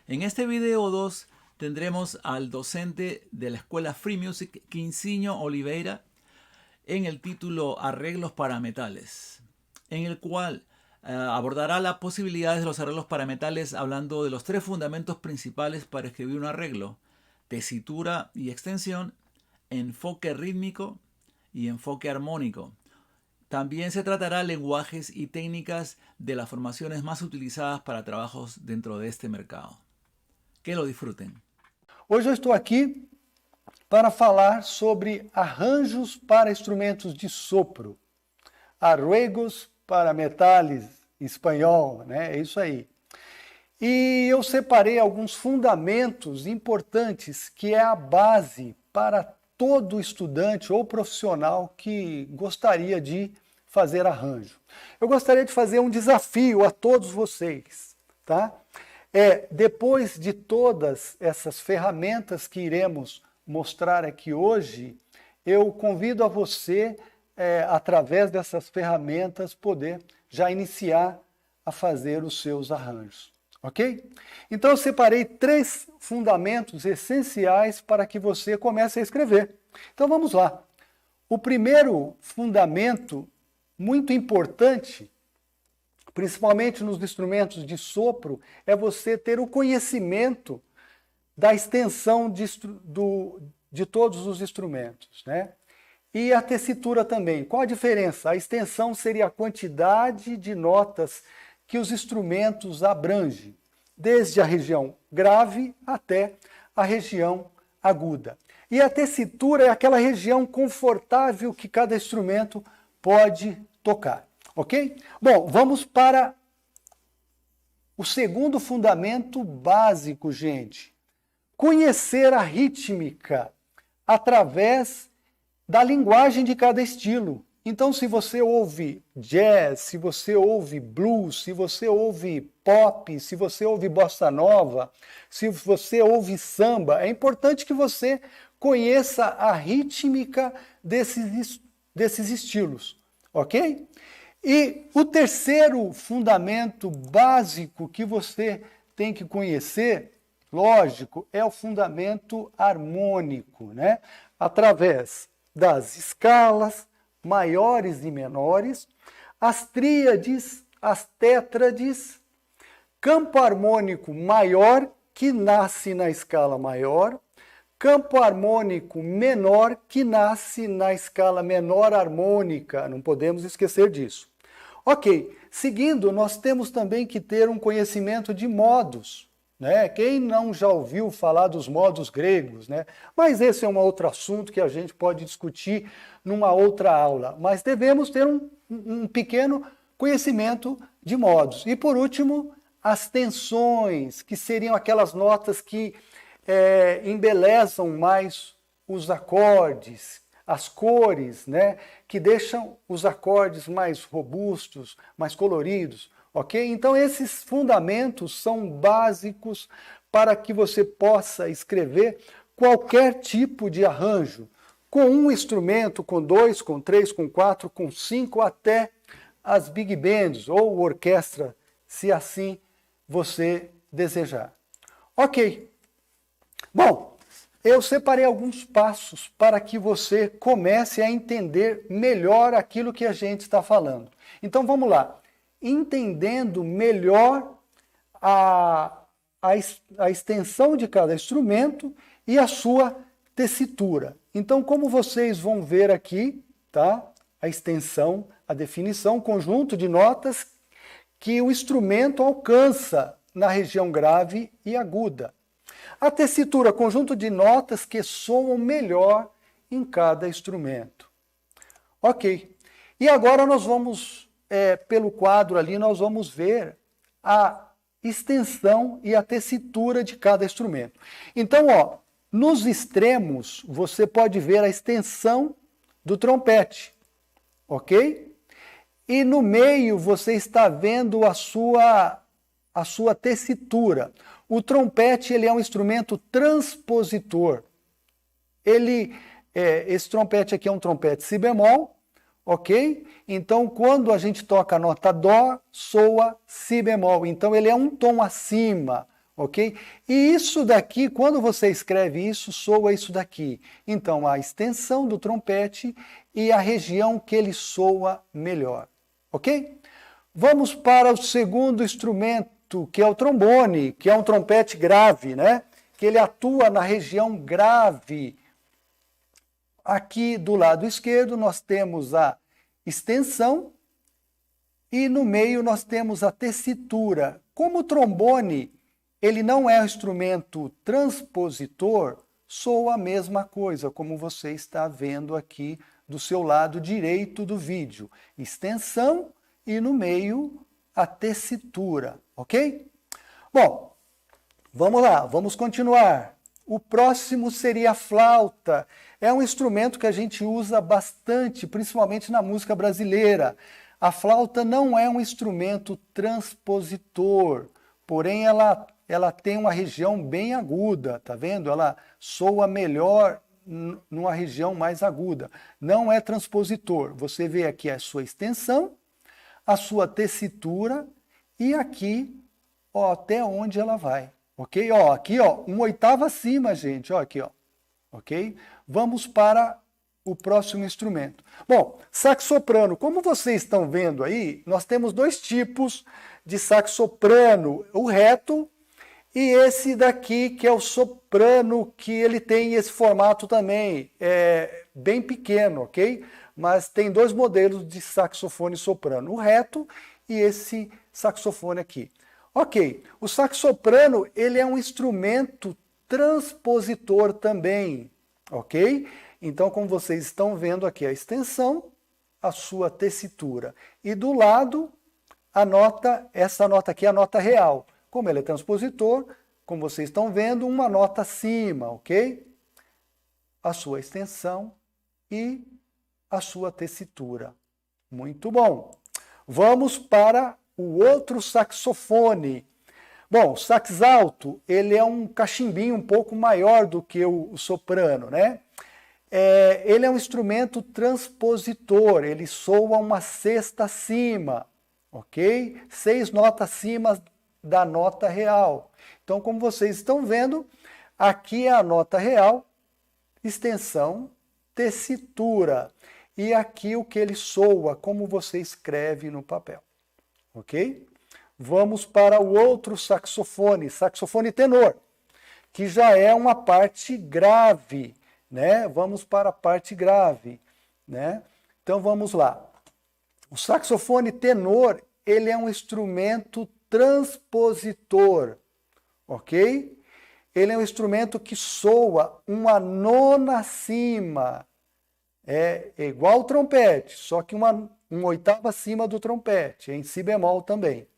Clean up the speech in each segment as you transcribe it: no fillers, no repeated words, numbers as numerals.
En este video 2 tendremos al docente de la escuela Free Music, Quincinho Oliveira, en el título Arreglos para metales, en el cual abordará las posibilidades de los arreglos para metales hablando de los tres fundamentos principales para escribir un arreglo: tesitura y extensión, enfoque rítmico y enfoque armónico. También se tratará lenguajes y técnicas de las formaciones más utilizadas para trabajos dentro de este mercado. Que lo disfruten. Hoje eu estou aqui para falar sobre arranjos para instrumentos de sopro. Arreglos para metales, em espanhol, né? É isso aí. E eu separei alguns fundamentos importantes que é a base para todo estudante ou profissional que gostaria de fazer arranjo. Eu gostaria de fazer um desafio a todos vocês, tá? Depois de todas essas ferramentas que iremos mostrar aqui hoje, eu convido a você, através dessas ferramentas, poder já iniciar a fazer os seus arranjos, ok? Então eu separei 3 fundamentos essenciais para que você comece a escrever. Então vamos lá. O primeiro fundamento muito importante, principalmente nos instrumentos de sopro, é você ter o conhecimento da extensão de todos os instrumentos, né? E a tessitura também. Qual a diferença? A extensão seria a quantidade de notas que os instrumentos abrangem, desde a região grave até a região aguda. E a tessitura é aquela região confortável que cada instrumento pode tocar, ok? Bom, vamos para o segundo fundamento básico, gente. Conhecer a rítmica através da linguagem de cada estilo. Então, se você ouve jazz, se você ouve blues, se você ouve pop, se você ouve bossa nova, se você ouve samba, é importante que você conheça a rítmica desses estilos, ok? E o terceiro fundamento básico que você tem que conhecer, lógico, é o fundamento harmônico, né? Através das escalas maiores e menores, as tríades, as tétrades, campo harmônico maior, que nasce na escala maior, campo harmônico menor, que nasce na escala menor harmônica, não podemos esquecer disso. Ok, seguindo, nós temos também que ter um conhecimento de modos, né? Quem não já ouviu falar dos modos gregos, né? Mas esse é um outro assunto que a gente pode discutir numa outra aula. Mas devemos ter um pequeno conhecimento de modos. E por último, as tensões, que seriam aquelas notas que embelezam mais os acordes, as cores, né? Que deixam os acordes mais robustos, mais coloridos. Ok? Então esses fundamentos são básicos para que você possa escrever qualquer tipo de arranjo, com um instrumento, com 2, com 3, com 4, com 5, até as big bands ou orquestra, se assim você desejar. Ok. Bom, eu separei alguns passos para que você comece a entender melhor aquilo que a gente está falando. Então vamos lá. Entendendo melhor a extensão de cada instrumento e a sua tessitura. Então, como vocês vão ver aqui, tá? A extensão, a definição, conjunto de notas que o instrumento alcança na região grave e aguda. A tessitura, conjunto de notas que soam melhor em cada instrumento. Ok. E agora nós vamos... pelo quadro ali, nós vamos ver a extensão e a tessitura de cada instrumento. Então, ó, nos extremos, você pode ver a extensão do trompete, ok? E no meio, você está vendo a sua tessitura. O trompete, ele é um instrumento transpositor. Esse trompete aqui é um trompete si bemol, ok? Então, quando a gente toca a nota dó, soa si bemol. Então, ele é um tom acima, ok? E isso daqui, quando você escreve isso, soa isso daqui. Então, a extensão do trompete e a região que ele soa melhor, ok? Vamos para o segundo instrumento, que é o trombone, que é um trompete grave, né? Que ele atua na região grave. Aqui do lado esquerdo nós temos a extensão e no meio nós temos a tessitura. Como o trombone ele não é um instrumento transpositor, soa a mesma coisa, como você está vendo aqui do seu lado direito do vídeo. Extensão e no meio a tessitura, ok? Bom, vamos lá, vamos continuar. O próximo seria a flauta. É um instrumento que a gente usa bastante, principalmente na música brasileira. A flauta não é um instrumento transpositor, porém ela tem uma região bem aguda, tá vendo? Ela soa melhor numa região mais aguda. Não é transpositor. Você vê aqui a sua extensão, a sua tessitura e aqui, ó, até onde ela vai, ok? Ó, aqui, ó, uma oitava acima, gente, ó, aqui, ó, ok? Vamos para o próximo instrumento. Bom, sax soprano, como vocês estão vendo aí, nós temos dois tipos de sax soprano, o reto e esse daqui que é o soprano, que ele tem esse formato também, é bem pequeno, ok? Mas tem dois modelos de saxofone soprano, o reto e esse saxofone aqui. Ok, o sax soprano ele é um instrumento transpositor também, ok? Então, como vocês estão vendo aqui, a extensão, a sua tessitura. E do lado, a nota, essa nota aqui é a nota real. Como ele é transpositor, como vocês estão vendo, uma nota acima, ok? A sua extensão e a sua tessitura. Muito bom. Vamos para o outro saxofone. Bom, o sax alto, ele é um cachimbinho um pouco maior do que o soprano, né? Ele é um instrumento transpositor, ele soa uma sexta acima, ok? 6 notas acima da nota real. Então, como vocês estão vendo, aqui é a nota real, extensão, tessitura. E aqui o que ele soa, como você escreve no papel, ok? Vamos para o outro saxofone, saxofone tenor, que já é uma parte grave, né? Vamos para a parte grave, né? Então vamos lá. O saxofone tenor, ele é um instrumento transpositor, ok? Ele é um instrumento que soa uma nona acima, é igual ao trompete, só que uma oitava acima do trompete, em si bemol também,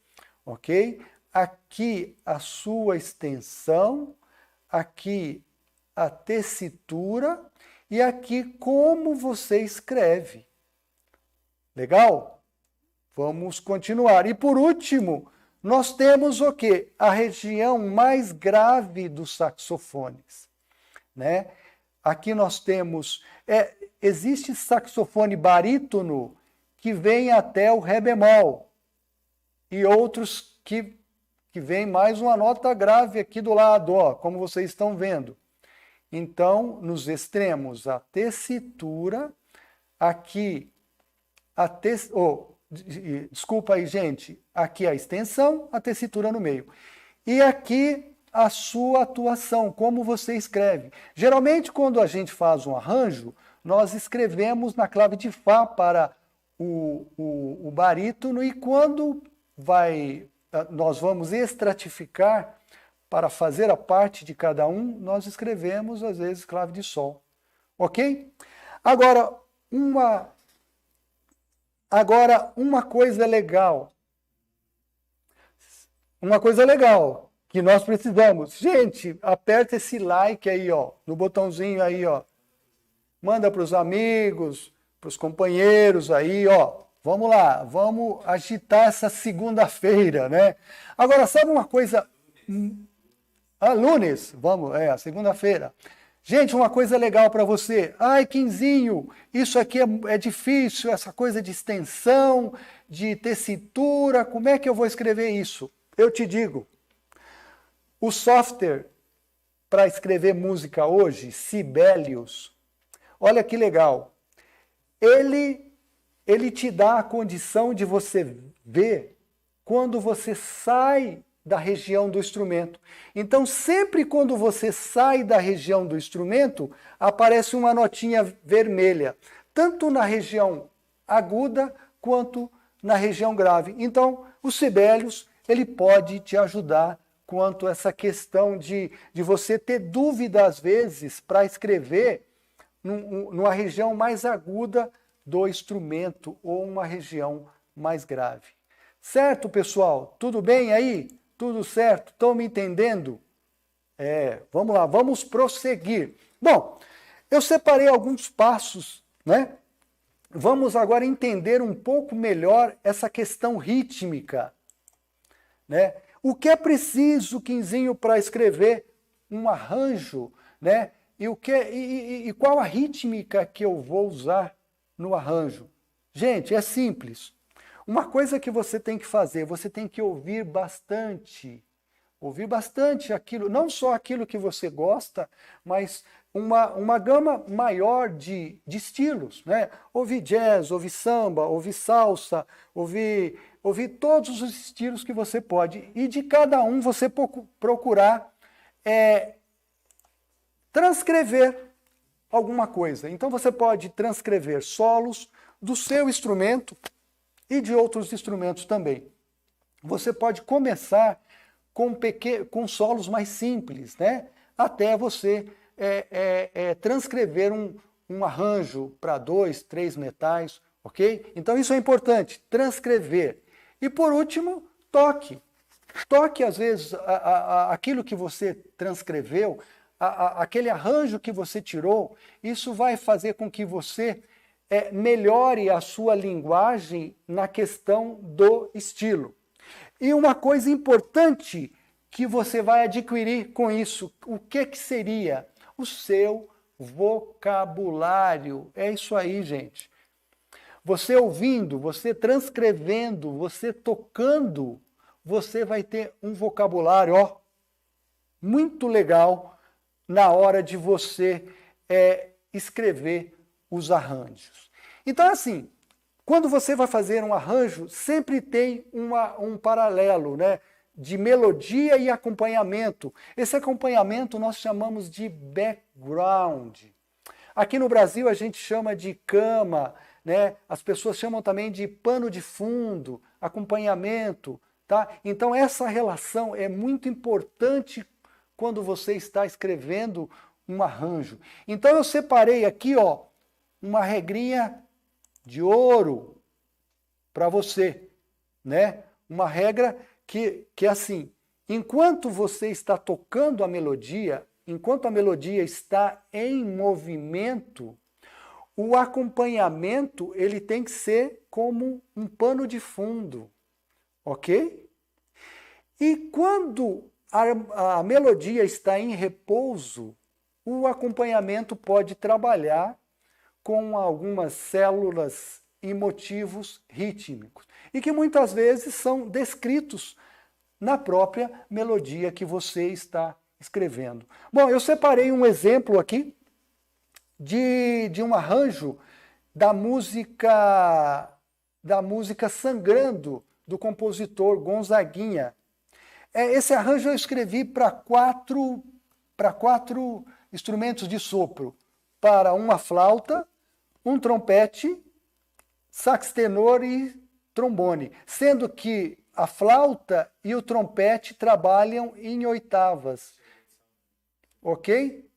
ok? Aqui a sua extensão, aqui a tessitura e aqui como você escreve. Legal? Vamos continuar. E por último, nós temos o quê? A região mais grave dos saxofones, né? Aqui nós temos, existe saxofone barítono que vem até o ré bemol e outros que vem mais uma nota grave aqui do lado, ó, como vocês estão vendo. Então, nos extremos, a tessitura, aqui desculpa aí, gente, aqui a extensão, a tessitura no meio. E aqui a sua atuação, como você escreve. Geralmente, quando a gente faz um arranjo, nós escrevemos na clave de Fá para o barítono e quando nós vamos estratificar para fazer a parte de cada um, nós escrevemos, às vezes, clave de Sol. Ok? Agora, uma coisa legal. Uma coisa legal que nós precisamos. Gente, aperta esse like aí, ó, no botãozinho aí, ó. Manda para os amigos, para os companheiros aí, ó. Vamos lá, vamos agitar essa segunda-feira, né? Agora, sabe uma coisa... lunes, a segunda-feira. Gente, uma coisa legal para você. Ai, Quinzinho, isso aqui é difícil, essa coisa de extensão, de tessitura, como é que eu vou escrever isso? Eu te digo. O software para escrever música hoje, Sibelius, olha que legal. Ele te dá a condição de você ver quando você sai da região do instrumento. Então, sempre quando você sai da região do instrumento, aparece uma notinha vermelha, tanto na região aguda quanto na região grave. Então, o Sibelius, ele pode te ajudar quanto a essa questão de você ter dúvida, às vezes, para escrever numa região mais aguda do instrumento ou uma região mais grave. Certo, pessoal? Tudo bem aí? Tudo certo? Estão me entendendo? Vamos lá, vamos prosseguir. Bom, eu separei alguns passos, né? Vamos agora entender um pouco melhor essa questão rítmica, né? O que é preciso, Quinzinho, para escrever um arranjo, né? E qual a rítmica que eu vou usar no arranjo? Gente, é simples. Uma coisa que você tem que fazer, você tem que ouvir bastante aquilo, não só aquilo que você gosta, mas uma gama maior de estilos, né? Ouvir jazz, ouvir samba, ouvir salsa, ouvir todos os estilos que você pode. E de cada um você procurar transcrever alguma coisa. Então você pode transcrever solos do seu instrumento e de outros instrumentos também. Você pode começar com solos mais simples, né? Até você transcrever um arranjo para 2, 3 metais, ok? Então isso é importante, transcrever. E por último, toque. Toque, às vezes, aquilo que você transcreveu, aquele arranjo que você tirou, isso vai fazer com que você melhore a sua linguagem na questão do estilo. E uma coisa importante que você vai adquirir com isso, o que seria? O seu vocabulário. É isso aí, gente. Você ouvindo, você transcrevendo, você tocando, você vai ter um vocabulário, muito legal na hora de você escrever os arranjos. Então, assim, quando você vai fazer um arranjo, sempre tem um paralelo, né, de melodia e acompanhamento. Esse acompanhamento nós chamamos de background. Aqui no Brasil a gente chama de cama, né? As pessoas chamam também de pano de fundo, acompanhamento, tá? Então essa relação é muito importante quando você está escrevendo um arranjo. Então eu separei aqui, uma regrinha de ouro para você, né? Uma regra que assim, enquanto você está tocando a melodia, enquanto a melodia está em movimento, o acompanhamento ele tem que ser como um pano de fundo, ok? E quando a melodia está em repouso, o acompanhamento pode trabalhar com algumas células e motivos rítmicos, e que muitas vezes são descritos na própria melodia que você está escrevendo. Bom, eu separei um exemplo aqui de um arranjo da música Sangrando, do compositor Gonzaguinha. Esse arranjo eu escrevi para quatro instrumentos de sopro, para uma flauta, um trompete, sax tenor e trombone, sendo que a flauta e o trompete trabalham em oitavas. Ok?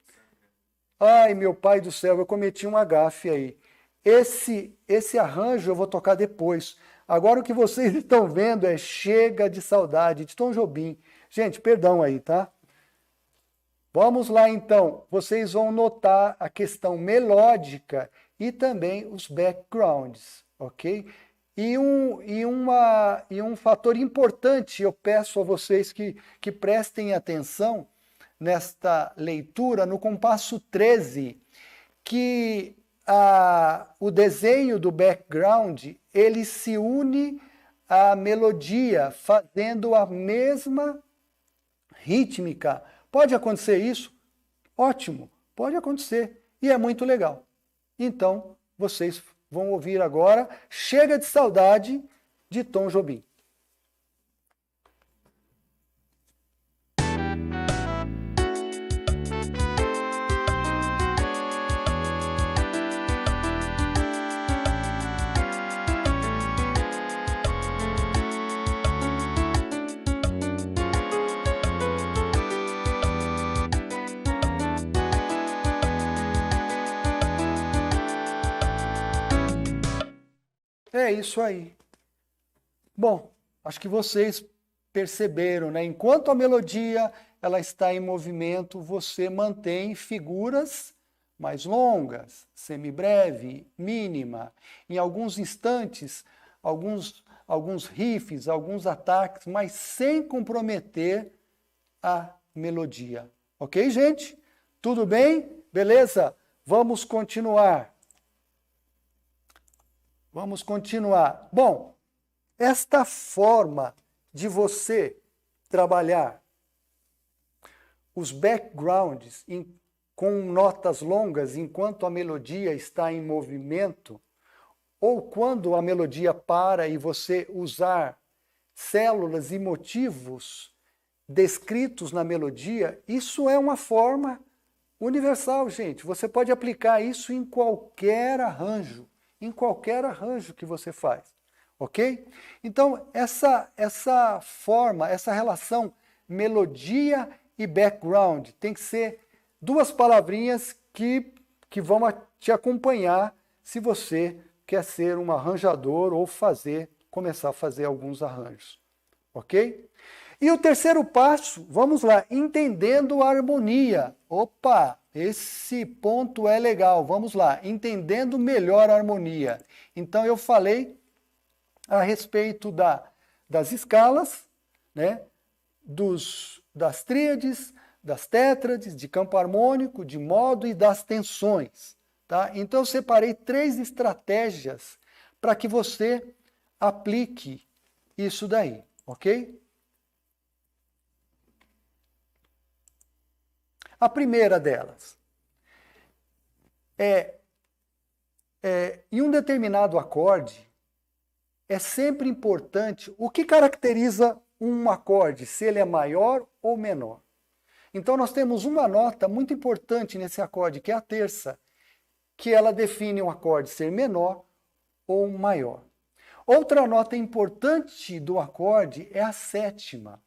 Ai, meu pai do céu, eu cometi um agafe aí. Esse arranjo eu vou tocar depois. Agora o que vocês estão vendo é Chega de Saudade, de Tom Jobim. Gente, perdão aí, tá? Vamos lá então. Vocês vão notar a questão melódica e também os backgrounds, ok? E um fator importante, eu peço a vocês que prestem atenção nesta leitura, no compasso 13, que o desenho do background, ele se une à melodia, fazendo a mesma rítmica. Pode acontecer isso? Ótimo, pode acontecer e é muito legal. Então, vocês vão ouvir agora Chega de Saudade, de Tom Jobim. É isso aí. Bom, acho que vocês perceberam, né? Enquanto a melodia ela está em movimento, você mantém figuras mais longas, semibreve, mínima. Em alguns instantes, alguns riffs, alguns ataques, mas sem comprometer a melodia. Ok, gente? Tudo bem? Beleza? Vamos continuar. Vamos continuar. Bom, esta forma de você trabalhar os backgrounds com notas longas enquanto a melodia está em movimento, ou quando a melodia para e você usar células e motivos descritos na melodia, isso é uma forma universal, gente. Você pode aplicar isso em qualquer arranjo que você faz, ok? Então, essa forma, essa relação melodia e background tem que ser duas palavrinhas que vão te acompanhar se você quer ser um arranjador ou começar a fazer alguns arranjos, ok? E o terceiro passo, vamos lá, entendendo a harmonia. Opa, esse ponto é legal, vamos lá, entendendo melhor a harmonia. Então eu falei a respeito das escalas, né, das tríades, das tétrades, de campo harmônico, de modo e das tensões. Tá? Então eu separei 3 estratégias para que você aplique isso daí, ok? A primeira delas em um determinado acorde, é sempre importante o que caracteriza um acorde, se ele é maior ou menor. Então nós temos uma nota muito importante nesse acorde, que é a terça, que ela define um acorde ser menor ou maior. Outra nota importante do acorde é a sétima.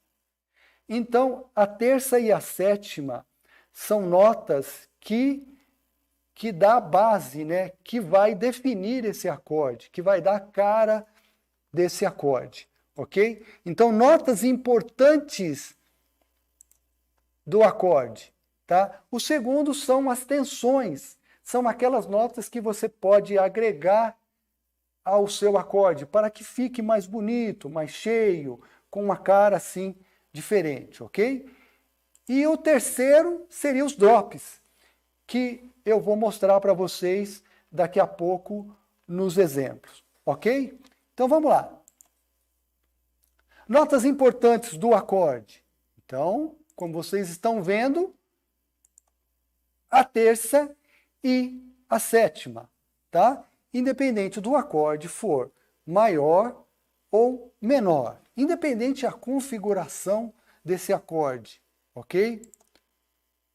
Então, a terça e a sétima são notas que dá a base, né? Que vai definir esse acorde, que vai dar a cara desse acorde, ok? Então, notas importantes do acorde, tá? O segundo são as tensões, são aquelas notas que você pode agregar ao seu acorde para que fique mais bonito, mais cheio, com uma cara assim diferente, ok? E o terceiro seria os drops, que eu vou mostrar para vocês daqui a pouco nos exemplos, ok? Então vamos lá. Notas importantes do acorde. Então, como vocês estão vendo, a terça e a sétima, tá? Independente do acorde for maior ou menor, independente da configuração desse acorde, ok?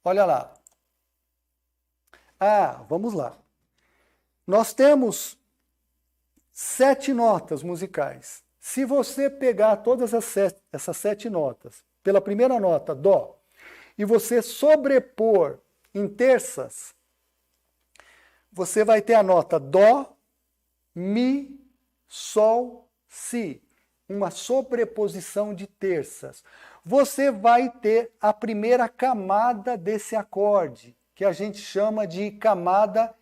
Olha lá. Vamos lá. Nós temos 7 notas musicais. Se você pegar todas essas 7 notas, pela primeira nota, Dó, e você sobrepor em terças, você vai ter a nota Dó, Mi, Sol, Si. Uma sobreposição de terças. Você vai ter a primeira camada desse acorde, que a gente chama de camada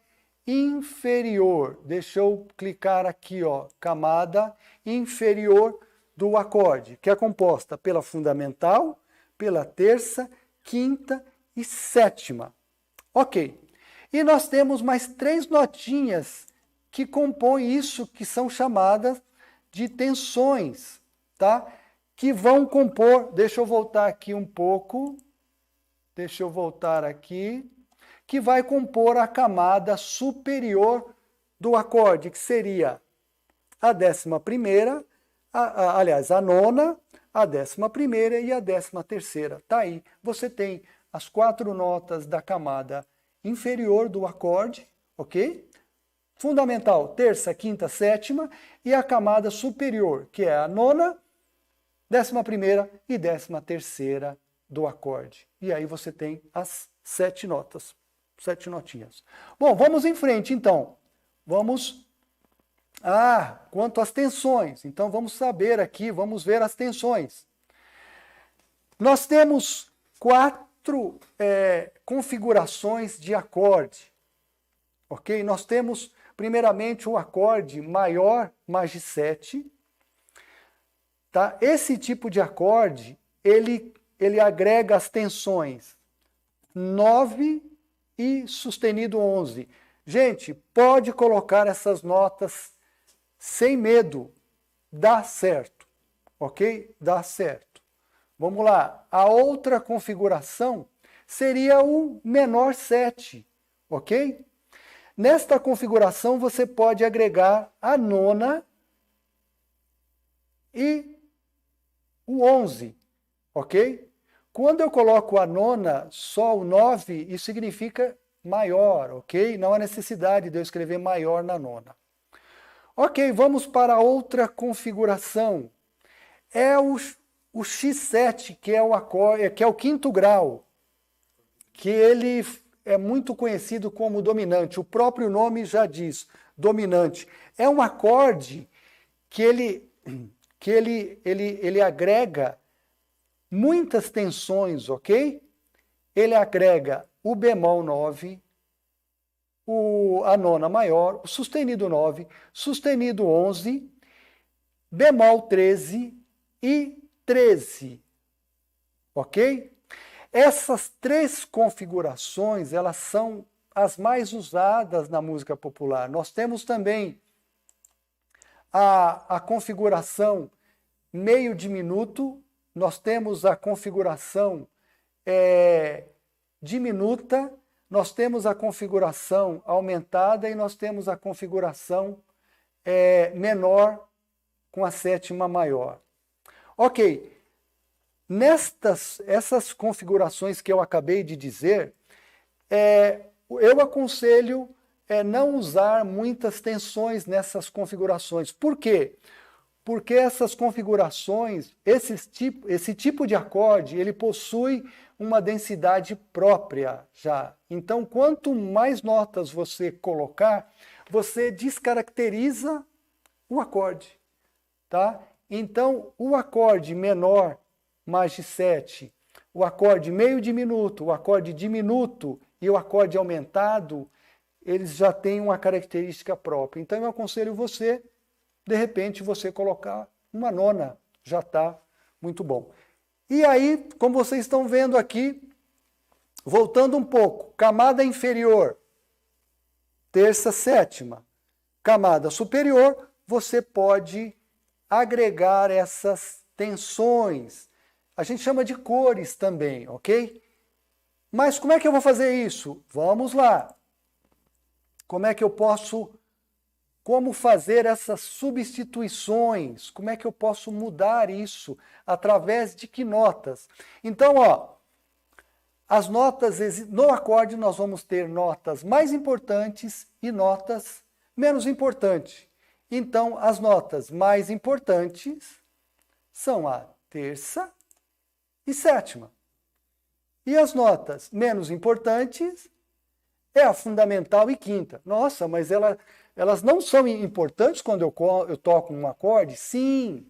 inferior. Deixa eu clicar aqui, ó, camada inferior do acorde, que é composta pela fundamental, pela terça, quinta e sétima. Ok. E nós temos mais 3 notinhas que compõem isso, que são chamadas de tensões, tá? que vão compor, deixa eu voltar aqui um pouco, deixa eu voltar aqui, que vai compor a camada superior do acorde, que seria a 11ª, aliás, a nona, a 11ª e a 13ª. Tá aí, você tem as 4 notas da camada inferior do acorde, ok? Fundamental, terça, quinta, sétima, e a camada superior, que é a nona, 11ª e 13ª do acorde. E aí você tem as 7 notas, 7 notinhas. Bom, vamos em frente então. Vamos... quanto às tensões. Então vamos saber aqui, vamos ver as tensões. Nós temos 4 configurações de acorde. Ok? Nós temos, primeiramente, o acorde maior magissete. Tá? Esse tipo de acorde, ele agrega as tensões 9 e sustenido 11. Gente, pode colocar essas notas sem medo, dá certo, ok? Dá certo. Vamos lá, a outra configuração seria o menor 7, ok? Nesta configuração você pode agregar a nona e o 11, ok? Quando eu coloco a nona, só o 9, isso significa maior, ok? Não há necessidade de eu escrever maior na nona. Ok, vamos para outra configuração. É o X7, que é o acorde, que é o 5º grau, que ele é muito conhecido como dominante. O próprio nome já diz, dominante. É um acorde que ele agrega muitas tensões, ok? Ele agrega o bemol 9, a nona maior, o sustenido 9, sustenido 11, bemol 13 e 13, ok? Essas 3 configurações, elas são as mais usadas na música popular. Nós temos também a configuração meio diminuto, nós temos a configuração diminuta, nós temos a configuração aumentada e nós temos a configuração menor com a 7ª maior. Ok, essas configurações que eu acabei de dizer, eu aconselho não usar muitas tensões nessas configurações. Por quê? Porque essas configurações, esse tipo de acorde, ele possui uma densidade própria já. Então, quanto mais notas você colocar, você descaracteriza o acorde, tá? Então, o acorde menor magissete, o acorde meio diminuto, o acorde diminuto e o acorde aumentado, eles já têm uma característica própria. Então, eu aconselho você, de repente, você colocar uma nona, já está muito bom. E aí, como vocês estão vendo aqui, voltando um pouco, camada inferior, terça, sétima. Camada superior, você pode agregar essas tensões. A gente chama de cores também, ok? Mas como é que eu vou fazer isso? Vamos lá. Como fazer essas substituições? Como é que eu posso mudar isso? Através de que notas? Então, as notas, no acorde nós vamos ter notas mais importantes e notas menos importantes. Então, as notas mais importantes são a terça e sétima. E as notas menos importantes é a fundamental e quinta. Nossa, mas elas não são importantes quando eu toco um acorde? Sim.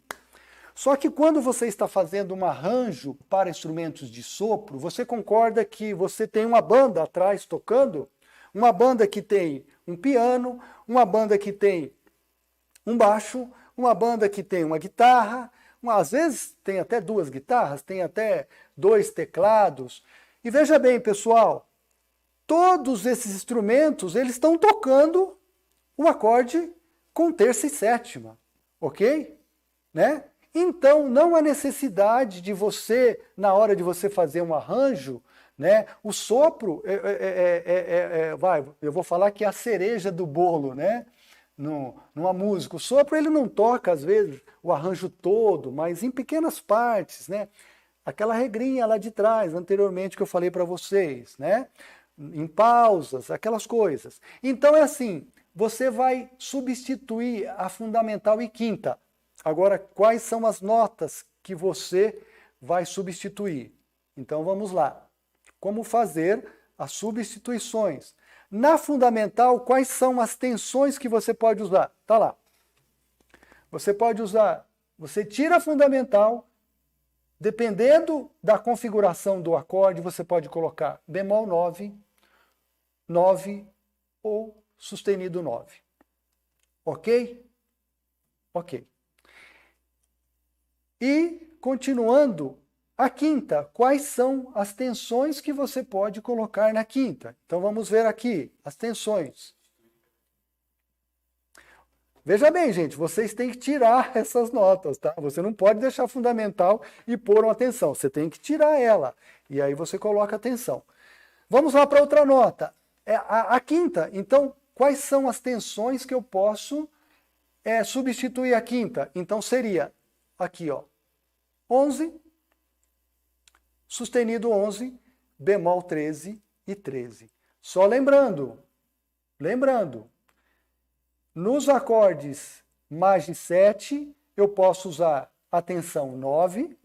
Só que quando você está fazendo um arranjo para instrumentos de sopro, você concorda que você tem uma banda atrás tocando? Uma banda que tem um piano, uma banda que tem um baixo, uma banda que tem uma guitarra, às vezes tem até 2 guitarras, tem até 2 teclados. E veja bem, pessoal, todos esses instrumentos, eles estão tocando o acorde com terça e sétima, ok? Né? Então, não há necessidade de você, na hora de você fazer um arranjo, né, o sopro, eu vou falar que é a cereja do bolo, né, numa música. O sopro, ele não toca, às vezes, o arranjo todo, mas em pequenas partes, né, aquela regrinha lá de trás, anteriormente, que eu falei para vocês, né, em pausas, aquelas coisas. Então, é assim, você vai substituir a fundamental e quinta. Agora, quais são as notas que você vai substituir? Então, vamos lá. Como fazer as substituições? Na fundamental, quais são as tensões que você pode usar? Tá lá. Você pode usar, você tira a fundamental, dependendo da configuração do acorde, você pode colocar bemol 9, 9 ou sustenido 9. Ok? Ok. E, continuando, a quinta, quais são as tensões que você pode colocar na quinta? Então vamos ver aqui as tensões. Veja bem, gente, vocês têm que tirar essas notas, tá? Você não pode deixar fundamental e pôr uma tensão, você tem que tirar ela. E aí você coloca a tensão. Vamos lá para outra nota. A quinta, então, quais são as tensões que eu posso substituir a quinta? Então seria aqui, ó, 11, sustenido 11, bemol 13 e 13. Só lembrando, nos acordes maj 7, eu posso usar a tensão 9,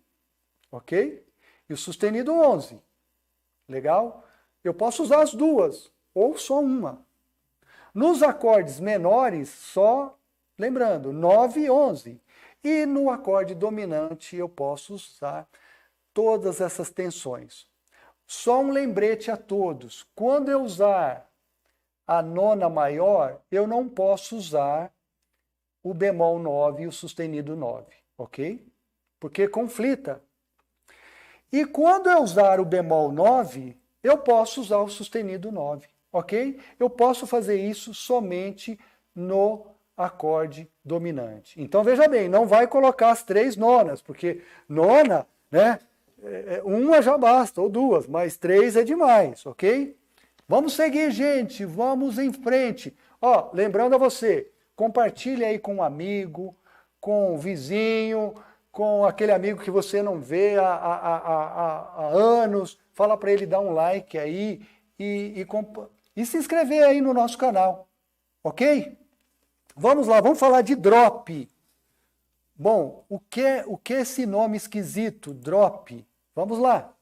ok? E o sustenido 11. Legal? Eu posso usar as duas, ou só uma. Nos acordes menores, só, lembrando, 9 e 11. E no acorde dominante, eu posso usar todas essas tensões. Só um lembrete a todos. Quando eu usar a nona maior, eu não posso usar o bemol 9 e o sustenido 9, ok? Porque conflita. E quando eu usar o bemol 9, eu posso usar o sustenido 9, ok? Eu posso fazer isso somente no acorde dominante. Então, veja bem, não vai colocar as 3 nonas, porque nona, né? Uma já basta, ou 2, mas 3 é demais, ok? Vamos seguir, gente, vamos em frente. Ó, lembrando a você, compartilhe aí com um amigo, com um vizinho, com aquele amigo que você não vê há anos, fala para ele dar um like aí e se inscrever aí no nosso canal, ok? Vamos lá, vamos falar de drop. Bom, o que é esse nome esquisito, drop? Vamos lá.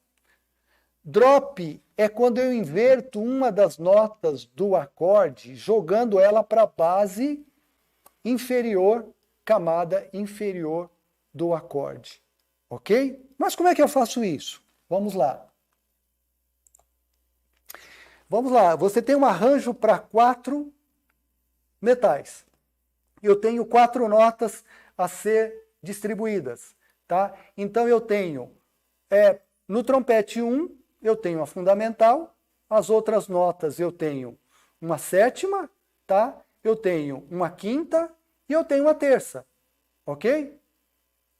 Drop é quando eu inverto uma das notas do acorde, jogando ela para a base inferior, camada inferior do acorde. Ok? Mas como é que eu faço isso? Vamos lá. Vamos lá, você tem um arranjo para 4 metais. Eu tenho 4 notas a ser distribuídas, tá? Então eu tenho, no trompete 1, eu tenho a fundamental, as outras notas eu tenho uma sétima, tá? Eu tenho uma quinta e eu tenho uma terça, ok?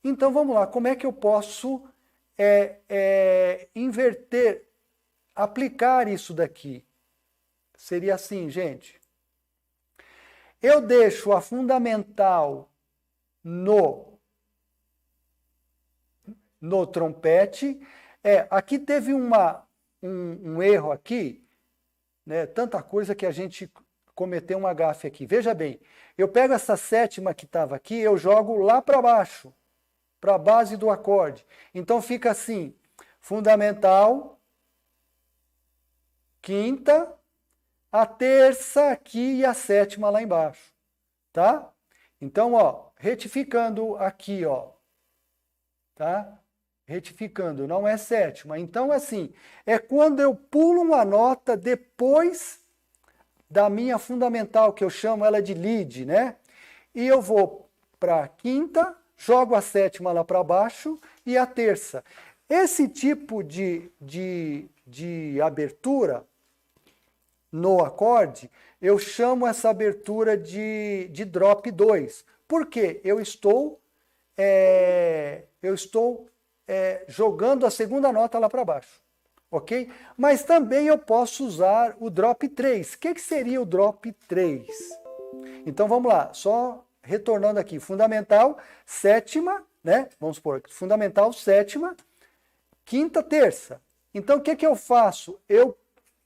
Então vamos lá, como é que eu posso inverter, aplicar isso daqui? Seria assim, gente. Eu deixo a fundamental no trompete. Aqui teve um erro aqui, né? Tanta coisa que a gente cometeu um gafe aqui. Veja bem, eu pego essa sétima que estava aqui, eu jogo lá para baixo, para a base do acorde. Então fica assim, fundamental, quinta, a terça aqui e a sétima lá embaixo, tá? Então, ó, retificando aqui, ó, tá? Retificando, não é sétima. Então, assim, é quando eu pulo uma nota depois da minha fundamental, que eu chamo ela de lead, né? E eu vou para a quinta, jogo a sétima lá para baixo e a terça. Esse tipo de abertura no acorde, eu chamo essa abertura de drop 2. Por quê? Eu estou eu estou jogando a segunda nota lá para baixo, ok? Mas também eu posso usar o drop 3. O que seria o drop 3? Então vamos lá, só retornando aqui, fundamental, sétima, né? Vamos supor, fundamental, sétima, quinta, terça. Então o que eu faço? Eu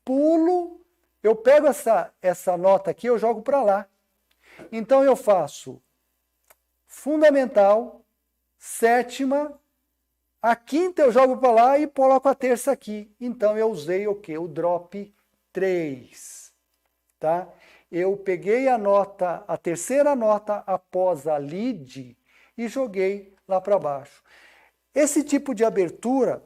pulo, eu pego essa nota aqui, eu jogo para lá. Então eu faço fundamental, sétima, a quinta eu jogo para lá e coloco a terça aqui. Então eu usei o quê? O drop 3, tá? Eu peguei a terceira nota após a lead e joguei lá para baixo. Esse tipo de abertura,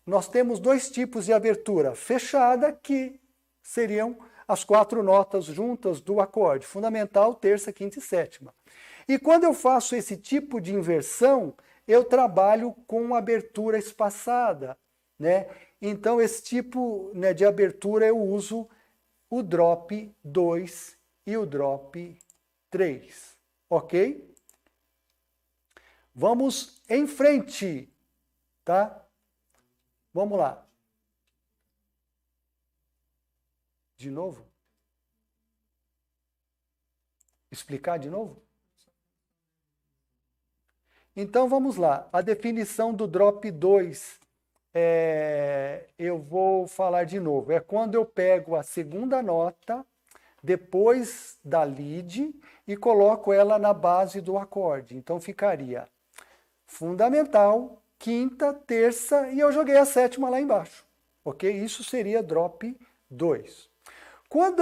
nós temos dois tipos de abertura. Fechada, que seriam as 4 notas juntas do acorde, fundamental, terça, quinta e sétima. E quando eu faço esse tipo de inversão, eu trabalho com abertura espaçada, né? Então, esse tipo, né, de abertura eu uso o drop 2 e o drop 3, ok? Vamos em frente, tá? Vamos lá. De novo? Explicar de novo? Então vamos lá. A definição do drop 2, eu vou falar de novo. É quando eu pego a segunda nota depois da lead e coloco ela na base do acorde. Então ficaria fundamental, quinta, terça e eu joguei a sétima lá embaixo. Ok? Isso seria drop 2. Quando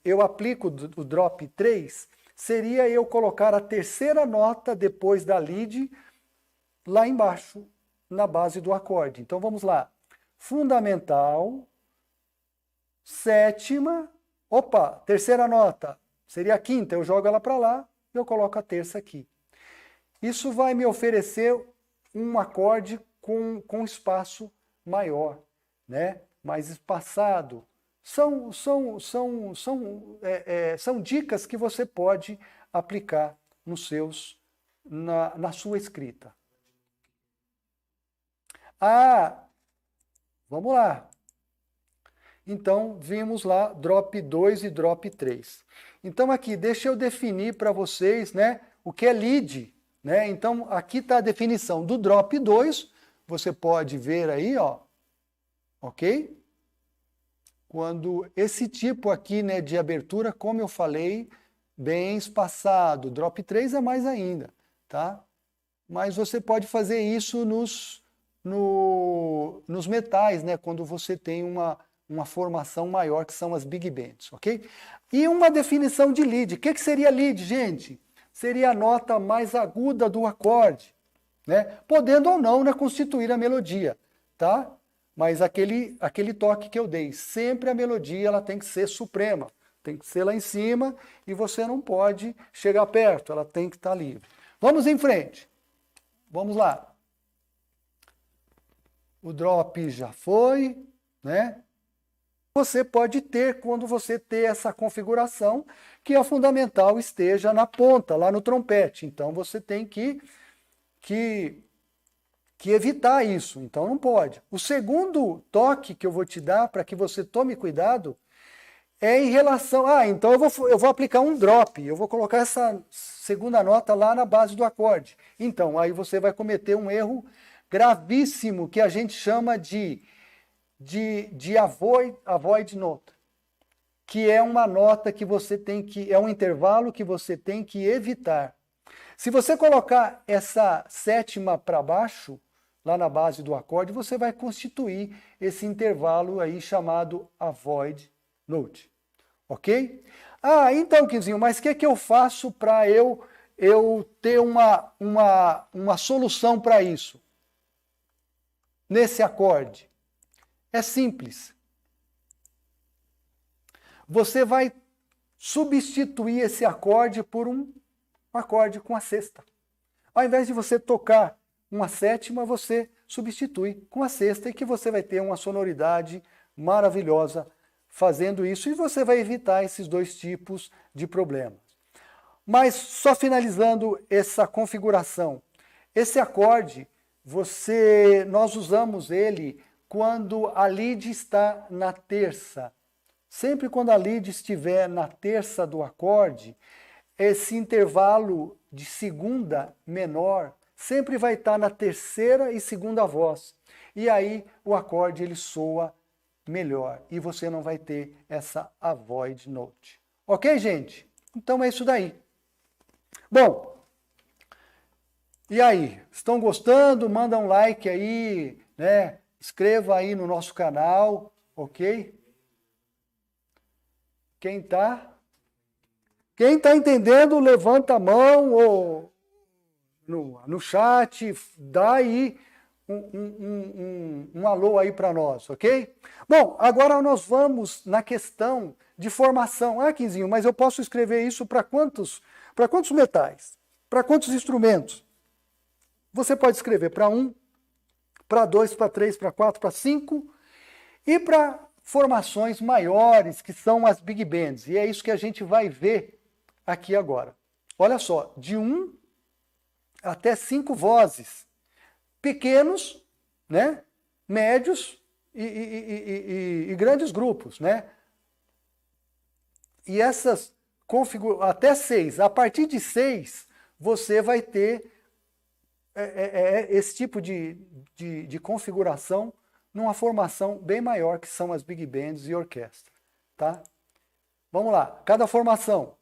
eu aplico o drop 3, seria eu colocar a terceira nota depois da lead lá embaixo, na base do acorde. Então vamos lá. Fundamental, sétima, terceira nota, seria a quinta, eu jogo ela para lá e eu coloco a terça aqui. Isso vai me oferecer um acorde com espaço maior, né? Mais espaçado. São dicas que você pode aplicar na sua escrita. Vamos lá. Então, vimos lá drop 2 e drop 3. Então, aqui, deixa eu definir para vocês, né, o que é lead, né? Então, aqui está a definição do drop 2. Você pode ver aí, ó, ok? Quando esse tipo aqui, né, de abertura, como eu falei, bem espaçado. Drop 3 é mais ainda, tá? Mas você pode fazer isso nos metais, né, quando você tem uma formação maior, que são as big bands, ok? E uma definição de lead. O que seria lead, gente? Seria a nota mais aguda do acorde, né? Podendo ou não, né, constituir a melodia, tá? Mas aquele toque que eu dei, sempre a melodia ela tem que ser suprema, tem que ser lá em cima e você não pode chegar perto, ela tem que estar livre. Vamos em frente. Vamos lá. O drop já foi, né? Você pode ter, quando você ter essa configuração, que a fundamental esteja na ponta, lá no trompete. Então você tem que evitar isso, então não pode. O segundo toque que eu vou te dar, para que você tome cuidado, é em relação... então eu vou aplicar um drop, eu vou colocar essa segunda nota lá na base do acorde. Então, aí você vai cometer um erro gravíssimo, que a gente chama de avoid note, que é uma nota que você tem que... é um intervalo que você tem que evitar. Se você colocar essa sétima para baixo, lá na base do acorde, você vai constituir esse intervalo aí chamado avoid note, ok? Então, Quinzinho, mas o que eu faço para eu ter uma solução para isso? Nesse acorde? É simples. Você vai substituir esse acorde por um acorde com a sexta. Ao invés de você tocar uma sétima, você substitui com a sexta e que você vai ter uma sonoridade maravilhosa fazendo isso e você vai evitar esses dois tipos de problemas. Mas só finalizando essa configuração. Esse acorde, nós usamos ele quando a lead está na terça. Sempre quando a lead estiver na terça do acorde, esse intervalo de segunda menor sempre vai estar na terceira e segunda voz. E aí o acorde ele soa melhor e você não vai ter essa avoid note. Ok, gente? Então é isso daí. Bom, e aí? Estão gostando? Manda um like aí, né? Inscreva aí no nosso canal, ok? Quem tá entendendo, levanta a mão ou no chat, dá aí um alô aí para nós, ok? Bom, agora nós vamos na questão de formação. Ah, Quinzinho, mas eu posso escrever isso para quantos metais? Para quantos instrumentos? Você pode escrever para 1, para 2, para 3, para 4, para 5 e para formações maiores, que são as big bands. E é isso que a gente vai ver aqui agora. Olha só, de 1 até 5 vozes. Pequenos, né? Médios e grandes grupos, né? E essas até 6. A partir de 6, você vai ter esse tipo de configuração numa formação bem maior, que são as big bands e orquestra, tá? Vamos lá, cada formação.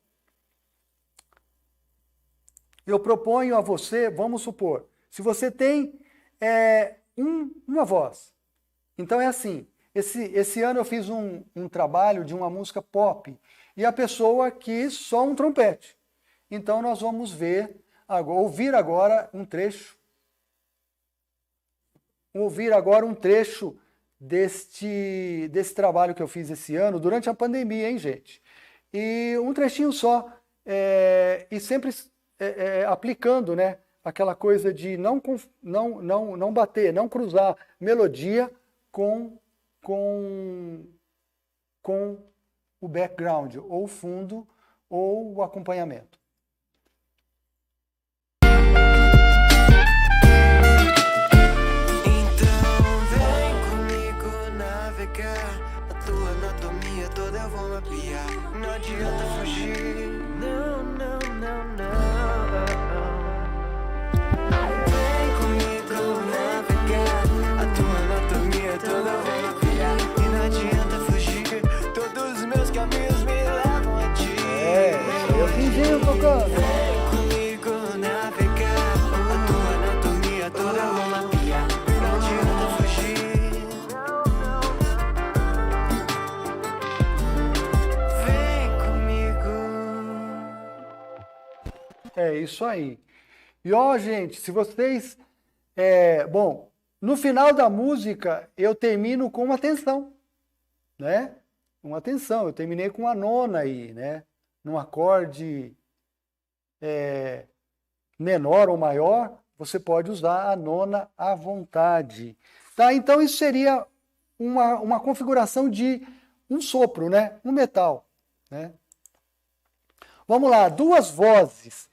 Eu proponho a você, vamos supor, se você tem uma voz, então é assim, esse ano eu fiz um trabalho de uma música pop, e a pessoa quis só um trompete. Então nós vamos ouvir agora um trecho desse trabalho que eu fiz esse ano, durante a pandemia, hein, gente? E um trechinho só, e sempre aplicando, né, aquela coisa de não bater, não cruzar melodia com o background, ou o fundo, ou o acompanhamento. Não adianta fugir, não, não, não, não. Vem comigo navegar, a tua anatomia toda eu vou mapear. E não adianta fugir, todos os meus caminhos me levam a ti. Eu fingindo tocando. Vem comigo navegar, a tua anatomia toda eu vou mapear. E não adianta fugir. É isso aí. E ó, gente, se vocês... bom, no final da música eu termino com uma tensão, né? Uma tensão, eu terminei com a nona aí, né? Num acorde menor ou maior, você pode usar a nona à vontade. Tá? Então isso seria uma configuração de um sopro, né? Um metal, né? Vamos lá, duas vozes.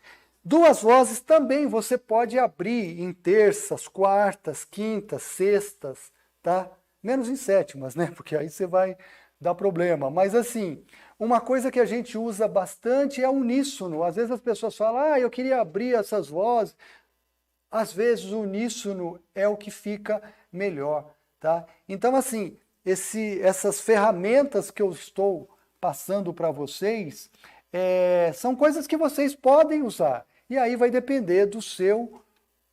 Duas vozes também você pode abrir em terças, quartas, quintas, sextas, tá? Menos em sétimas, né? Porque aí você vai dar problema. Mas assim, uma coisa que a gente usa bastante é uníssono. Às vezes as pessoas falam, eu queria abrir essas vozes. Às vezes o uníssono é o que fica melhor, tá? Então assim, essas ferramentas que eu estou passando para vocês, são coisas que vocês podem usar. E aí vai depender do seu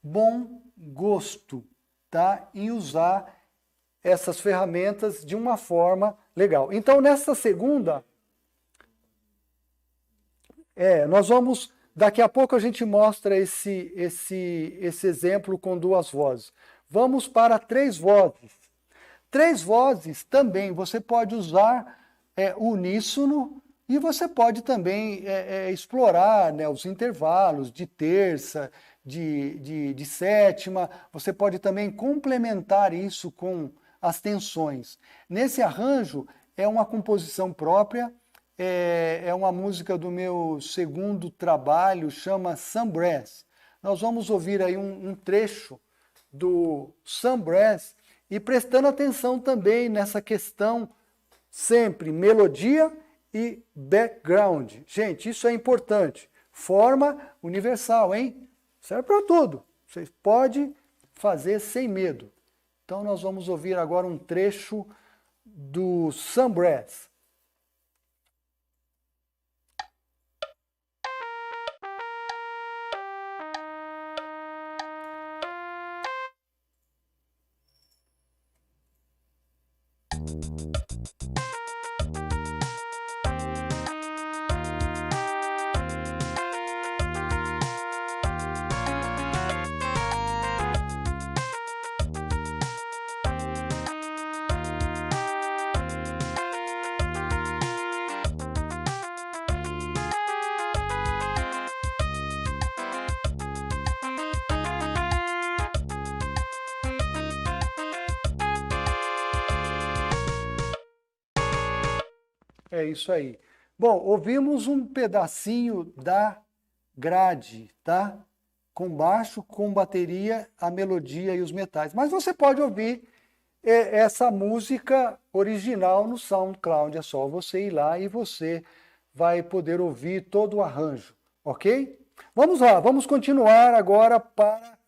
bom gosto, tá? Em usar essas ferramentas de uma forma legal. Então, nessa segunda, nós vamos... Daqui a pouco a gente mostra esse exemplo com duas vozes. Vamos para 3 vozes. 3 vozes também você pode usar uníssono, e você pode também explorar, né, os intervalos de terça, de sétima. Você pode também complementar isso com as tensões. Nesse arranjo é uma composição própria, é uma música do meu segundo trabalho, chama Some Brass. Nós vamos ouvir aí um trecho do Some Brass e prestando atenção também nessa questão sempre melodia e background. Gente, isso é importante. Forma universal, hein? Serve para tudo. Você pode fazer sem medo. Então nós vamos ouvir agora um trecho do Some Brass. É isso aí. Bom, ouvimos um pedacinho da grade, tá? Com baixo, com bateria, a melodia e os metais. Mas você pode ouvir essa música original no SoundCloud. É só você ir lá e você vai poder ouvir todo o arranjo, ok? Vamos lá, vamos continuar agora para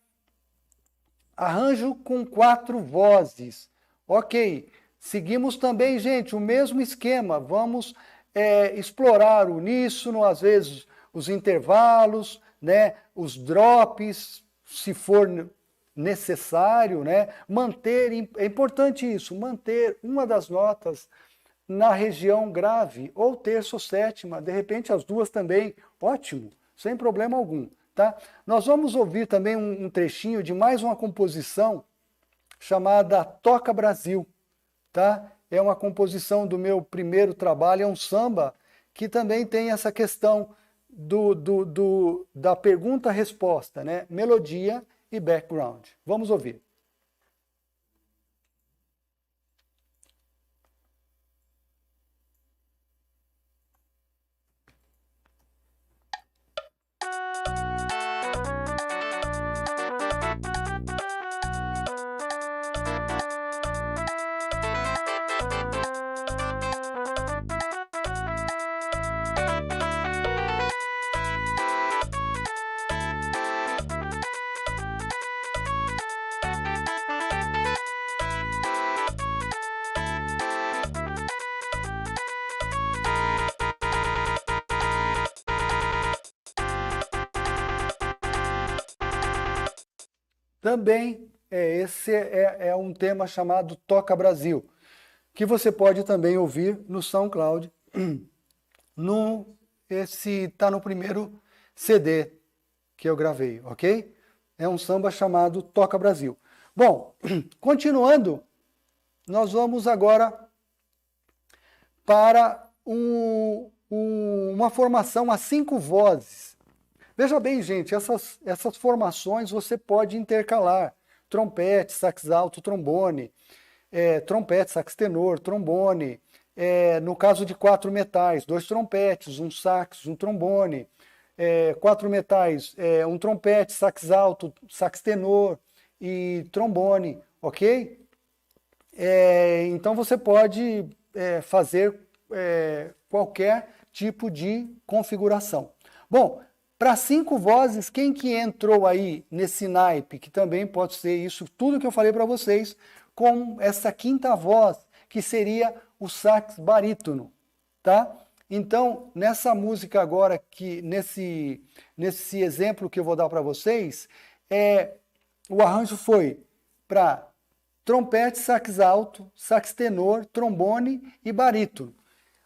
arranjo com 4 vozes. Ok. Seguimos também, gente, o mesmo esquema. Vamos explorar o uníssono, às vezes os intervalos, né, os drops, se for necessário, né, manter, é importante isso, manter uma das notas na região grave, ou terça ou sétima, de repente as duas também, ótimo, sem problema algum, tá? Nós vamos ouvir também um trechinho de mais uma composição chamada Toca Brasil. Tá? É uma composição do meu primeiro trabalho, é um samba que também tem essa questão da pergunta-resposta, né? Melodia e background. Vamos ouvir. Também esse é um tema chamado Toca Brasil, que você pode também ouvir no SoundCloud. Esse está no primeiro CD que eu gravei, ok? É um samba chamado Toca Brasil. Bom, continuando, nós vamos agora para uma formação a 5 vozes. Veja bem, gente, essas formações você pode intercalar. Trompete, sax alto, trombone, trompete, sax tenor, trombone. No caso de 4 metais, 2 trompetes, um sax, um trombone. 4 metais, um trompete, sax alto, sax tenor e trombone, ok? Então você pode fazer qualquer tipo de configuração. Bom, para 5 vozes, quem que entrou aí nesse naipe, que também pode ser isso, tudo que eu falei para vocês, com essa 5ª voz, que seria o sax barítono, tá? Então, nessa música agora, nesse exemplo que eu vou dar para vocês, o arranjo foi para trompete, sax alto, sax tenor, trombone e barítono.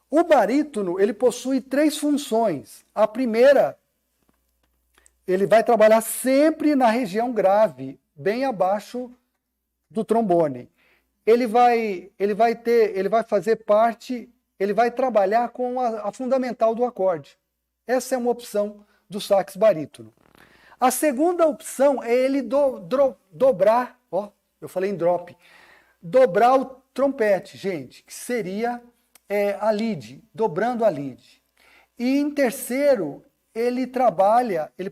O barítono, ele possui 3 funções. A primeira, ele vai trabalhar sempre na região grave, bem abaixo do trombone. Ele vai fazer parte, ele vai trabalhar com a fundamental do acorde. Essa é uma opção do sax barítono. A segunda opção é ele dobrar, ó, eu falei em drop, dobrar o trompete, gente, que seria a lead, dobrando a lead. E em terceiro, ele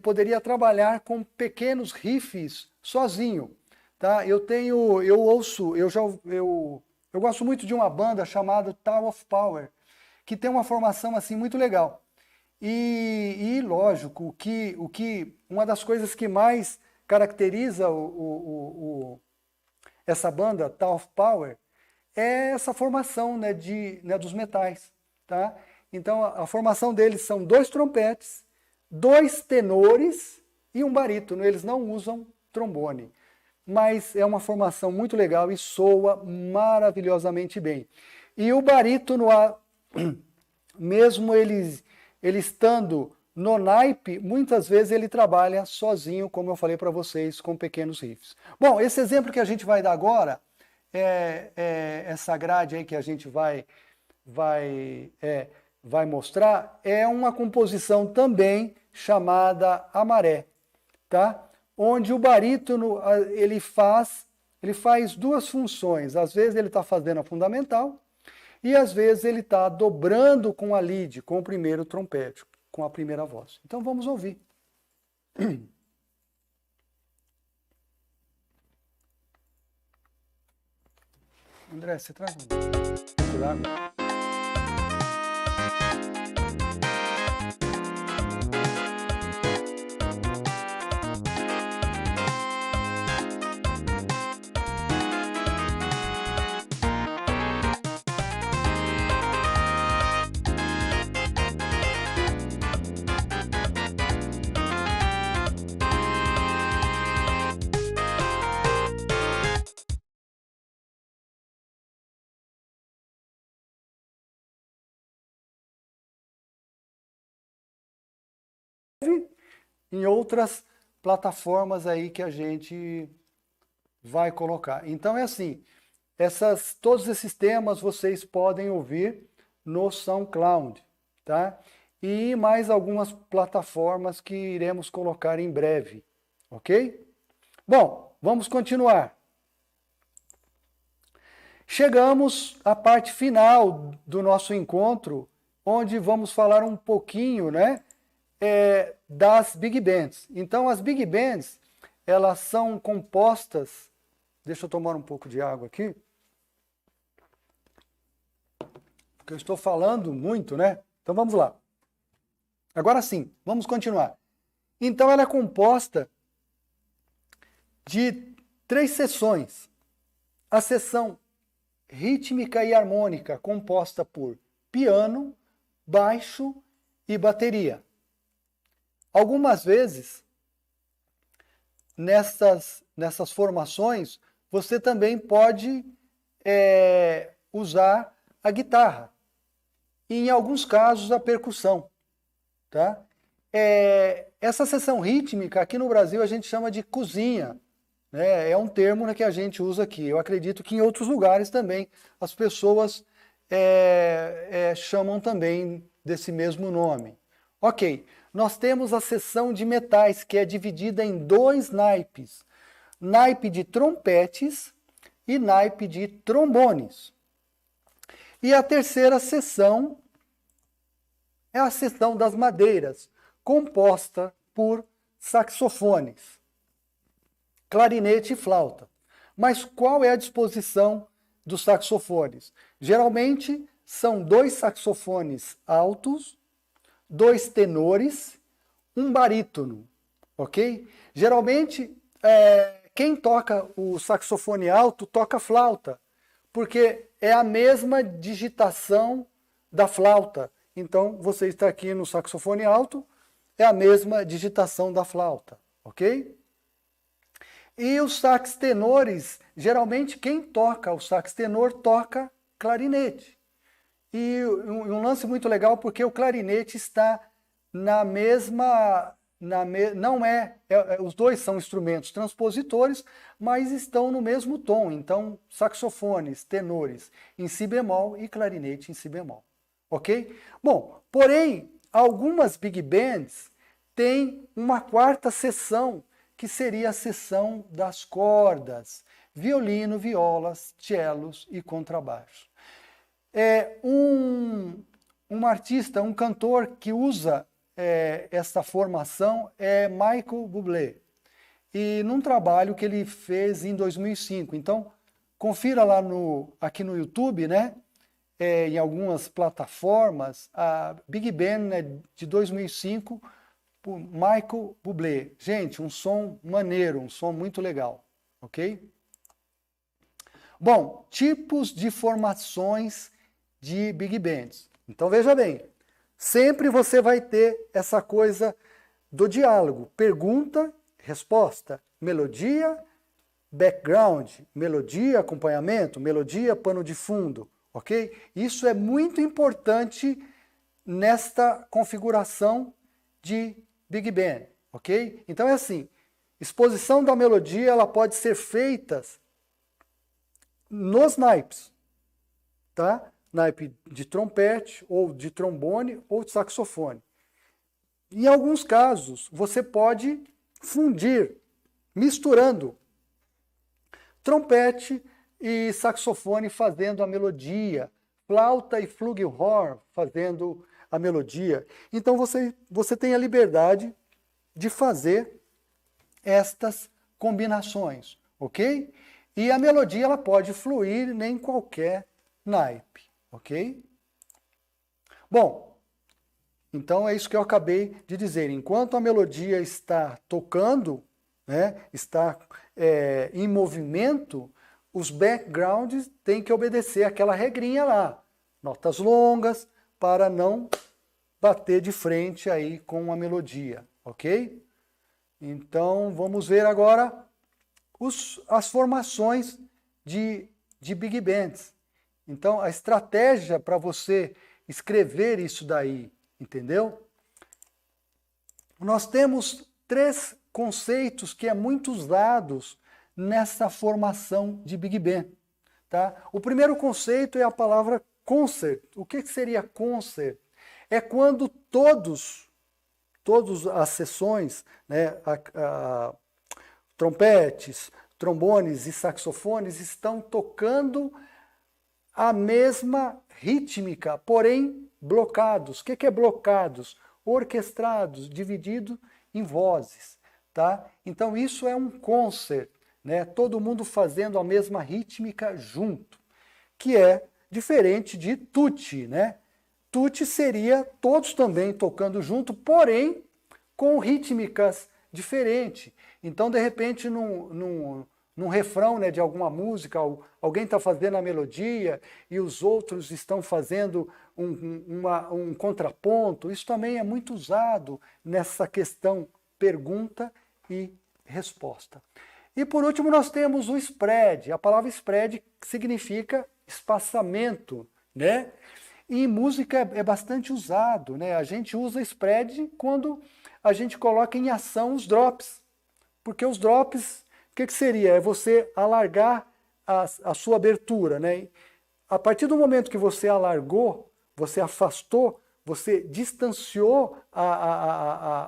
poderia trabalhar com pequenos riffs sozinho, tá? Eu gosto muito de uma banda chamada Tower of Power, que tem uma formação assim muito legal. E lógico, uma das coisas que mais caracteriza essa banda, Tower of Power, é essa formação, né, dos metais, tá? Então a formação deles são 2 trompetes, 2 tenores e um barítono. Eles não usam trombone, mas é uma formação muito legal e soa maravilhosamente bem. E o barítono, mesmo ele estando no naipe, muitas vezes ele trabalha sozinho, como eu falei para vocês, com pequenos riffs. Bom, esse exemplo que a gente vai dar agora, essa grade aí que a gente vai mostrar, é uma composição também chamada A Maré, tá? Onde o barítono ele faz 2 funções. Às vezes ele está fazendo a fundamental e às vezes ele está dobrando com a lead, com o primeiro trompete, com a primeira voz. Então vamos ouvir. André, você traz um pouco d'água? Em outras plataformas aí que a gente vai colocar. Então é assim, todos esses temas vocês podem ouvir no SoundCloud, tá? E mais algumas plataformas que iremos colocar em breve, ok? Bom, vamos continuar. Chegamos à parte final do nosso encontro, onde vamos falar um pouquinho, né, das Big Bands. Então, as Big Bands, elas são compostas... Deixa eu tomar um pouco de água aqui. Porque eu estou falando muito, né? Então, vamos lá. Agora sim, vamos continuar. Então, ela é composta de 3 seções. A seção rítmica e harmônica, composta por piano, baixo e bateria. Algumas vezes, nessas formações, você também pode usar a guitarra. E, em alguns casos, a percussão. Tá? Essa seção rítmica, aqui no Brasil, a gente chama de cozinha. Né? É um termo, né, que a gente usa aqui. Eu acredito que em outros lugares também as pessoas chamam também desse mesmo nome. Ok, nós temos a seção de metais, que é dividida em 2 naipes. Naipe de trompetes e naipe de trombones. E a terceira seção é a seção das madeiras, composta por saxofones, clarinete e flauta. Mas qual é a disposição dos saxofones? Geralmente são 2 saxofones altos, 2 tenores, um barítono, ok? Geralmente, quem toca o saxofone alto toca flauta, porque é a mesma digitação da flauta. Então, você está aqui no saxofone alto, é a mesma digitação da flauta, ok? E os sax tenores, geralmente quem toca o sax tenor toca clarinete. E um lance muito legal, porque o clarinete está na mesma... os dois são instrumentos transpositores, mas estão no mesmo tom. Então, saxofones, tenores em si bemol e clarinete em si bemol. Ok? Bom, porém, algumas big bands têm uma 4ª seção, que seria a seção das cordas, violino, violas, cellos e contrabaixo. Um artista, um cantor que usa essa formação é Michael Bublé. E num trabalho que ele fez em 2005. Então, confira lá aqui no YouTube, né? Em algumas plataformas, a Big Band de 2005, por Michael Bublé. Gente, um som maneiro, um som muito legal, ok? Bom, tipos de formações de Big Bands. Então, veja bem, sempre você vai ter essa coisa do diálogo, pergunta, resposta, melodia, background, melodia, acompanhamento, melodia, pano de fundo, ok? Isso é muito importante nesta configuração de Big Band, ok? Então é assim, exposição da melodia ela pode ser feita nos naipes, tá? Naipe de trompete, ou de trombone, ou de saxofone. Em alguns casos, você pode fundir, misturando trompete e saxofone fazendo a melodia, flauta e flugelhorn fazendo a melodia. Então você tem a liberdade de fazer estas combinações, ok? E a melodia ela pode fluir em qualquer naipe, ok? Bom, então é isso que eu acabei de dizer. Enquanto a melodia está tocando, né, está em movimento, os backgrounds têm que obedecer aquela regrinha lá. Notas longas para não bater de frente aí com a melodia, ok? Então vamos ver agora as formações de Big Bands. Então a estratégia para você escrever isso daí, entendeu? Nós temos 3 conceitos que é muito usados nessa formação de Big Band, tá? O primeiro conceito é a palavra concert. O que seria concert? É quando todas as sessões, né, trompetes, trombones e saxofones estão tocando a mesma rítmica, porém blocados. O que é blocados? Orquestrados, dividido em vozes, tá? Então isso é um concert, né? Todo mundo fazendo a mesma rítmica junto, que é diferente de tutti, né? Tutti seria todos também tocando junto, porém com rítmicas diferentes. Então, de repente, num refrão, né, de alguma música, alguém está fazendo a melodia e os outros estão fazendo um contraponto. Isso também é muito usado nessa questão pergunta e resposta. E por último nós temos o spread. A palavra spread significa espaçamento, né? E em música é bastante usado, né? A gente usa spread quando a gente coloca em ação os drops. Porque os drops, o que seria? É você alargar a sua abertura, né? A partir do momento que você alargou, você afastou, você distanciou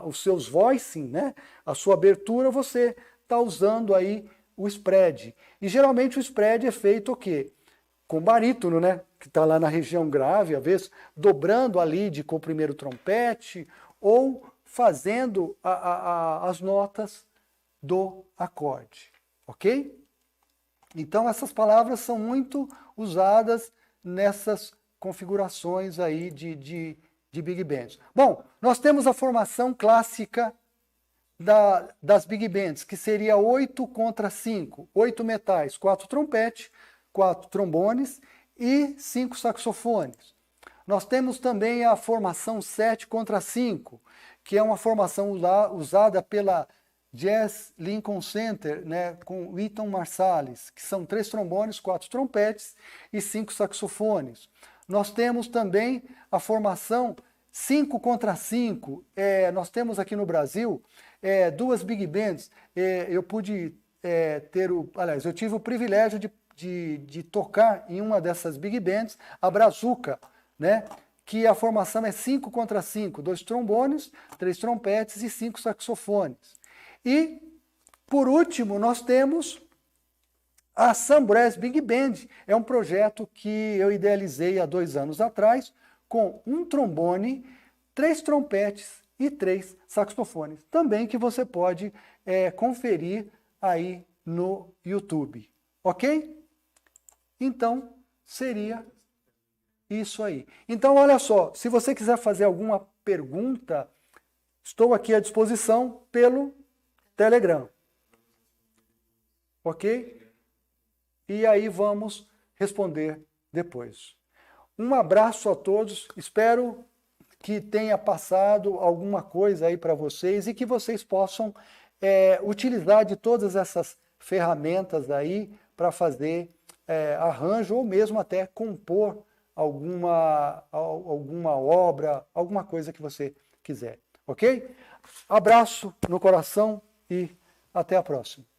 os seus voicing, né? A sua abertura, você está usando aí o spread. E geralmente o spread é feito o quê? Com barítono, né? Que está lá na região grave, às vezes dobrando a lead com o primeiro trompete, ou fazendo as notas do acorde, ok? Então essas palavras são muito usadas nessas configurações aí de Big Bands. Bom, nós temos a formação clássica das Big Bands, que seria 8 contra 5, 8 metais, 4 trompetes, 4 trombones e 5 saxofones. Nós temos também a formação 7 contra 5, que é uma formação usada pela Jazz Lincoln Center, né, com Wynton Marsalis, que são 3 trombones, 4 trompetes e 5 saxofones. Nós temos também a formação 5 contra 5. Nós temos aqui no Brasil 2 Big Bands. Eu pude eu tive o privilégio de tocar em uma dessas Big Bands, a Brazuca, né, que a formação é 5 contra 5, 2 trombones, 3 trompetes e 5 saxofones. E, por último, nós temos A Sunbrass Big Band é um projeto que eu idealizei há 2 anos atrás, com um trombone, 3 trompetes e 3 saxofones. Também que você pode conferir aí no YouTube. Ok? Então, seria isso aí. Então, olha só, se você quiser fazer alguma pergunta, estou aqui à disposição pelo Telegram. Ok? E aí vamos responder depois. Um abraço a todos, espero que tenha passado alguma coisa aí para vocês e que vocês possam utilizar de todas essas ferramentas aí para fazer arranjo ou mesmo até compor alguma obra, alguma coisa que você quiser, ok? Abraço no coração e até a próxima.